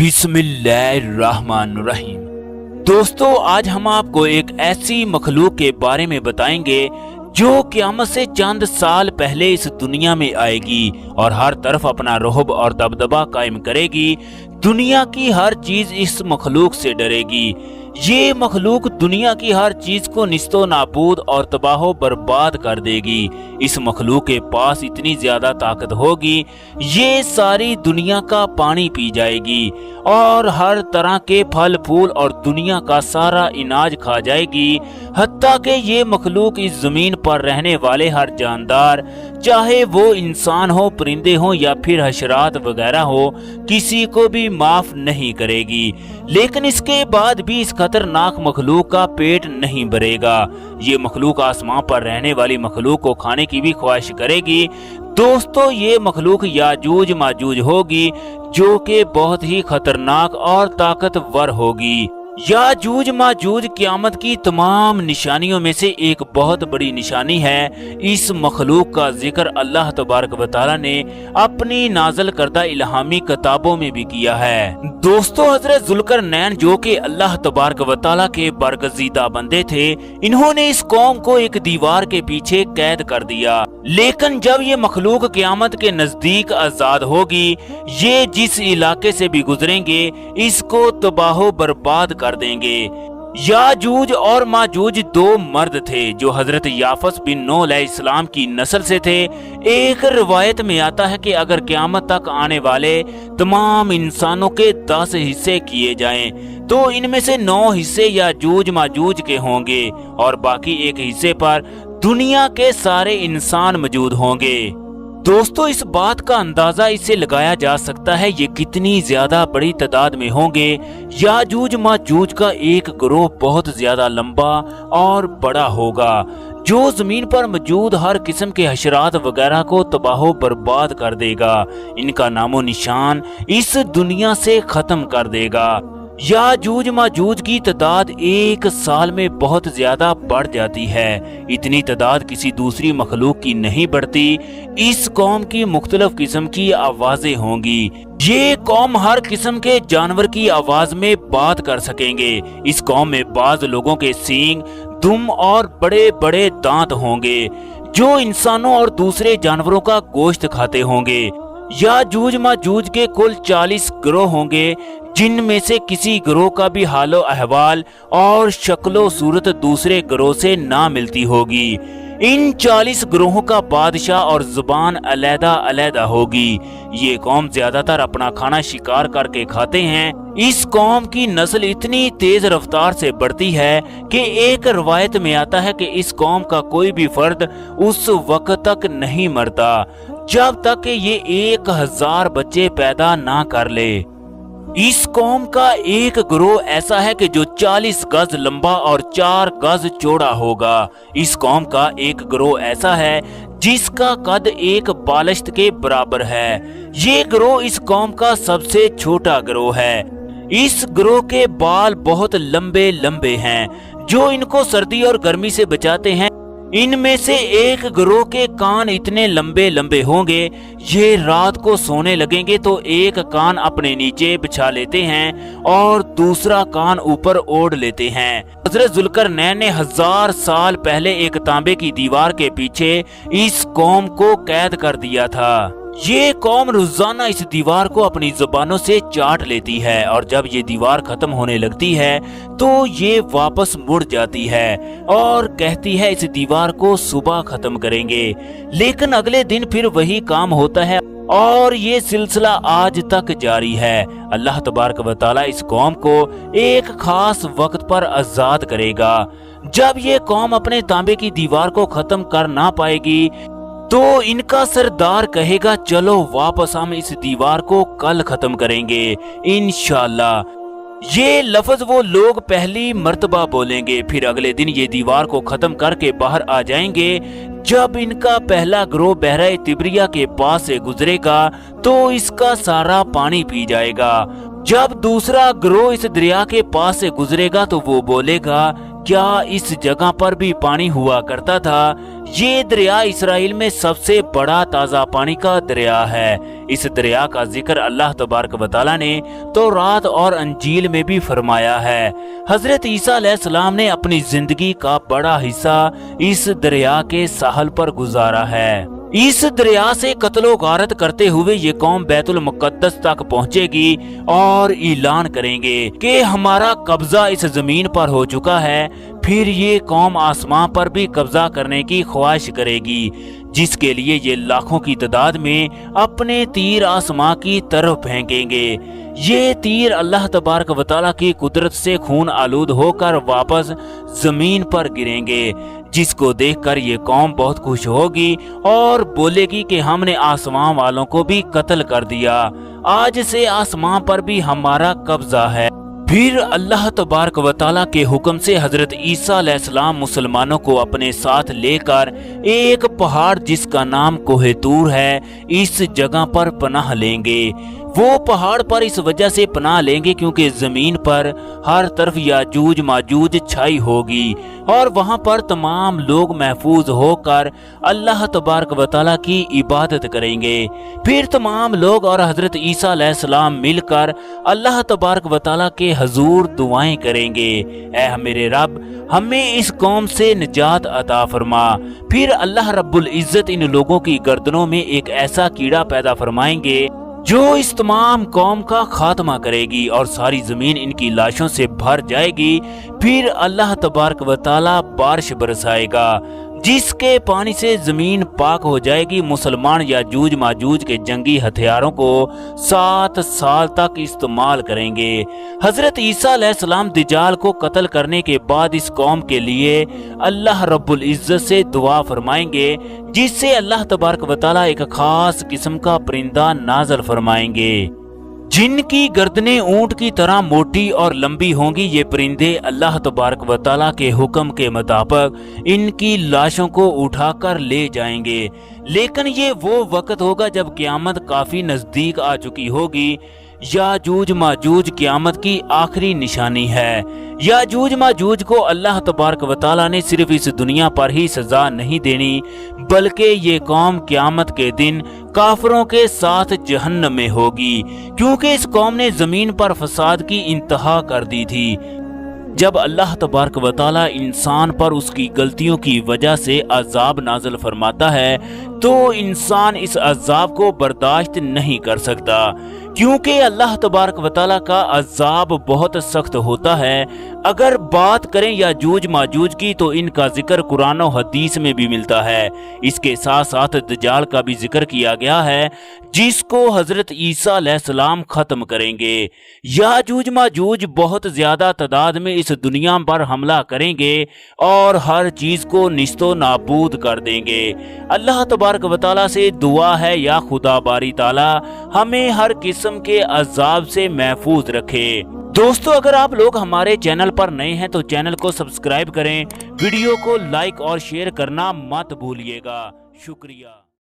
بسم اللہ الرحمن الرحیم۔ دوستو، آج ہم آپ کو ایک ایسی مخلوق کے بارے میں بتائیں گے جو قیامت سے چند سال پہلے اس دنیا میں آئے گی اور ہر طرف اپنا رعب اور دبدبہ قائم کرے گی۔ دنیا کی ہر چیز اس مخلوق سے ڈرے گی۔ یہ مخلوق دنیا کی ہر چیز کو نیست و نابود اور تباہ و برباد کر دے گی۔ اس مخلوق کے پاس اتنی زیادہ طاقت ہوگی، یہ ساری دنیا کا پانی پی جائے گی اور ہر طرح کے پھل پھول اور دنیا کا سارا اناج کھا جائے گی، حتیٰ کہ یہ مخلوق اس زمین پر رہنے والے ہر جاندار، چاہے وہ انسان ہو، پرندے ہوں یا پھر حشرات وغیرہ ہو، کسی کو بھی معاف نہیں کرے گی۔ لیکن اس کے بعد بھی اس خطرناک مخلوق کا پیٹ نہیں بھرے گا۔ یہ مخلوق آسمان پر رہنے والی مخلوق کو کھانے کی بھی خواہش کرے گی۔ دوستو، یہ مخلوق یاجوج ماجوج ہوگی جو کہ بہت ہی خطرناک اور طاقتور ہوگی۔ یاجوج ماجوج قیامت کی تمام نشانیوں میں سے ایک بہت بڑی نشانی ہے۔ اس مخلوق کا ذکر اللہ تبارک و تعالی نے اپنی نازل کردہ الہامی کتابوں میں بھی کیا ہے۔ دوستو، حضرت ذوالقرنین جو کہ اللہ تبارک و تعالی کے برگزیدہ بندے تھے، انہوں نے اس قوم کو ایک دیوار کے پیچھے قید کر دیا۔ لیکن جب یہ مخلوق قیامت کے نزدیک آزاد ہوگی، یہ جس علاقے سے بھی گزریں گے اس کو تباہ و برباد کر دیں گے۔ یاجوج اور ماجوج دو مرد تھے جو حضرت یافس بن نوح علیہ السلام کی نسل سے تھے۔ ایک روایت میں آتا ہے کہ اگر قیامت تک آنے والے تمام انسانوں کے 10 حصے کیے جائیں تو ان میں سے 9 حصے یاجوج ماجوج کے ہوں گے اور باقی ایک حصے پر دنیا کے سارے انسان موجود ہوں گے۔ دوستو، اس بات کا اندازہ اس سے لگایا جا سکتا ہے یہ کتنی زیادہ بڑی تعداد میں ہوں گے۔ یاجوج ماجوج کا ایک گروہ بہت زیادہ لمبا اور بڑا ہوگا جو زمین پر موجود ہر قسم کے حشرات وغیرہ کو تباہ و برباد کر دے گا۔ ان کا نام و نشان اس دنیا سے ختم کر دے گا۔ یاجوج ماجوج کی تعداد ایک سال میں بہت زیادہ بڑھ جاتی ہے۔ اتنی تعداد کسی دوسری مخلوق کی نہیں بڑھتی۔ اس قوم کی مختلف قسم کی آوازیں ہوں گی۔ یہ قوم ہر قسم کے جانور کی آواز میں بات کر سکیں گے۔ اس قوم میں بعض لوگوں کے سینگ، دم اور بڑے بڑے دانت ہوں گے جو انسانوں اور دوسرے جانوروں کا گوشت کھاتے ہوں گے۔ یاجوج ماجوج کے کل 40 گروہ ہوں گے، جن میں سے کسی گروہ کا بھی حال و احوال اور شکل و صورت دوسرے گروہ سے نہ ملتی ہوگی۔ ان 40 گروہوں کا بادشاہ اور زبان علیحدہ علیحدہ ہوگی۔ یہ قوم زیادہ تر اپنا کھانا شکار کر کے کھاتے ہیں۔ اس قوم کی نسل اتنی تیز رفتار سے بڑھتی ہے کہ ایک روایت میں آتا ہے کہ اس قوم کا کوئی بھی فرد اس وقت تک نہیں مرتا جب تک کہ یہ 1000 بچے پیدا نہ کر لے۔ اس قوم کا ایک گروہ ایسا ہے کہ جو 40 گز لمبا اور 4 گز چوڑا ہوگا۔ اس قوم کا ایک گروہ ایسا ہے جس کا قد ایک بالشت کے برابر ہے۔ یہ گروہ اس قوم کا سب سے چھوٹا گروہ ہے۔ اس گروہ کے بال بہت لمبے لمبے ہیں جو ان کو سردی اور گرمی سے بچاتے ہیں۔ ان میں سے ایک گروہ کے کان اتنے لمبے لمبے ہوں گے، یہ رات کو سونے لگیں گے تو ایک کان اپنے نیچے بچھا لیتے ہیں اور دوسرا کان اوپر اوڑھ لیتے ہیں۔ حضرت ذوالقرنین نے 1000 سال پہلے ایک تانبے کی دیوار کے پیچھے اس قوم کو قید کر دیا تھا۔ یہ قوم روزانہ اس دیوار کو اپنی زبانوں سے چاٹ لیتی ہے اور جب یہ دیوار ختم ہونے لگتی ہے تو یہ واپس مڑ جاتی ہے اور کہتی ہے اس دیوار کو صبح ختم کریں گے، لیکن اگلے دن پھر وہی کام ہوتا ہے اور یہ سلسلہ آج تک جاری ہے۔ اللہ تبارک و تعالی اس قوم کو ایک خاص وقت پر آزاد کرے گا۔ جب یہ قوم اپنے تانبے کی دیوار کو ختم کر نہ پائے گی تو ان کا سردار کہے گا چلو واپس ہم اس دیوار کو کل ختم کریں گے انشاءاللہ۔ یہ لفظ وہ لوگ پہلی مرتبہ بولیں گے، پھر اگلے دن یہ دیوار کو ختم کر کے باہر آ جائیں گے۔ جب ان کا پہلا گروہ بحیرہ تبریہ کے پاس سے گزرے گا تو اس کا سارا پانی پی جائے گا۔ جب دوسرا گروہ اس دریا کے پاس سے گزرے گا تو وہ بولے گا کیا اس جگہ پر بھی پانی ہوا کرتا تھا؟ یہ دریا اسرائیل میں سب سے بڑا تازہ پانی کا دریا ہے۔ اس دریا کا ذکر اللہ تبارک و تعالیٰ نے تورات اور انجیل میں بھی فرمایا ہے۔ حضرت عیسیٰ علیہ السلام نے اپنی زندگی کا بڑا حصہ اس دریا کے ساحل پر گزارا ہے۔ اس دریا سے قتل و غارت کرتے ہوئے یہ قوم بیت المقدس تک پہنچے گی اور اعلان کریں گے کہ ہمارا قبضہ اس زمین پر ہو چکا ہے۔ پھر یہ قوم آسمان پر بھی قبضہ کرنے کی خواہش کرے گی، جس کے لیے یہ لاکھوں کی تعداد میں اپنے تیر آسمان کی طرف پھینکیں گے۔ یہ تیر اللہ تبارک و تعالیٰ کی قدرت سے خون آلود ہو کر واپس زمین پر گریں گے، جس کو دیکھ کر یہ قوم بہت خوش ہوگی اور بولے گی کہ ہم نے آسمان والوں کو بھی قتل کر دیا، آج سے آسمان پر بھی ہمارا قبضہ ہے۔ پھر اللہ تبارک و تعالیٰ کے حکم سے حضرت عیسیٰ علیہ السلام مسلمانوں کو اپنے ساتھ لے کر ایک پہاڑ جس کا نام کوہ طور ہے، اس جگہ پر پناہ لیں گے۔ وہ پہاڑ پر اس وجہ سے پناہ لیں گے کیونکہ زمین پر ہر طرف یاجوج ماجوج چھائی ہوگی اور وہاں پر تمام لوگ محفوظ ہو کر اللہ تبارک و تعالیٰ کی عبادت کریں گے۔ پھر تمام لوگ اور حضرت عیسیٰ علیہ السلام مل کر اللہ تبارک و تعالیٰ کے حضور دعائیں کریں گے، اے میرے رب ہمیں اس قوم سے نجات عطا فرما۔ پھر اللہ رب العزت ان لوگوں کی گردنوں میں ایک ایسا کیڑا پیدا فرمائیں گے جو اس تمام قوم کا خاتمہ کرے گی اور ساری زمین ان کی لاشوں سے بھر جائے گی۔ پھر اللہ تبارک و تعالیٰ بارش برسائے گا جس کے پانی سے زمین پاک ہو جائے گی۔ مسلمان یاجوج ماجوج کے جنگی ہتھیاروں کو 7 سال تک استعمال کریں گے۔ حضرت عیسیٰ علیہ السلام دجال کو قتل کرنے کے بعد اس قوم کے لیے اللہ رب العزت سے دعا فرمائیں گے، جس سے اللہ تبارک و تعالیٰ ایک خاص قسم کا پرندہ نازل فرمائیں گے جن کی گردنیں اونٹ کی طرح موٹی اور لمبی ہوں گی۔ یہ پرندے اللہ تبارک و تعالیٰ کے حکم کے مطابق ان کی لاشوں کو اٹھا کر لے جائیں گے، لیکن یہ وہ وقت ہوگا جب قیامت کافی نزدیک آ چکی ہوگی۔ یاجوج ماجوج قیامت کی آخری نشانی ہے۔ یاجوج ماجوج کو اللہ تبارک و تعالیٰ نے صرف اس دنیا پر ہی سزا نہیں دینی، بلکہ یہ قوم قیامت کے دن کافروں کے ساتھ جہنم میں ہوگی، کیونکہ اس قوم نے زمین پر فساد کی انتہا کر دی تھی۔ جب اللہ تبارک و تعالیٰ انسان پر اس کی غلطیوں کی وجہ سے عذاب نازل فرماتا ہے تو انسان اس عذاب کو برداشت نہیں کر سکتا، کیونکہ اللہ تبارک و تعالیٰ کا عذاب بہت سخت ہوتا ہے۔ اگر بات کریں یاجوج ماجوج کی تو ان کا ذکر قرآن و حدیث میں بھی ملتا ہے۔ اس کے ساتھ ساتھ دجال کا بھی ذکر کیا گیا ہے، جس کو حضرت عیسیٰ علیہ السلام ختم کریں گے۔ یاجوج ماجوج بہت زیادہ تعداد میں اس دنیا پر حملہ کریں گے اور ہر چیز کو نیست و نابود کر دیں گے۔ اللہ تبارک و تعالیٰ سے دعا ہے یا خدا باری تعالیٰ ہمیں ہر قسم کے عذاب سے محفوظ رکھے۔ دوستو اگر آپ لوگ ہمارے چینل پر نئے ہیں تو چینل کو سبسکرائب کریں، ویڈیو کو لائک اور شیئر کرنا مت بھولیے گا۔ شکریہ۔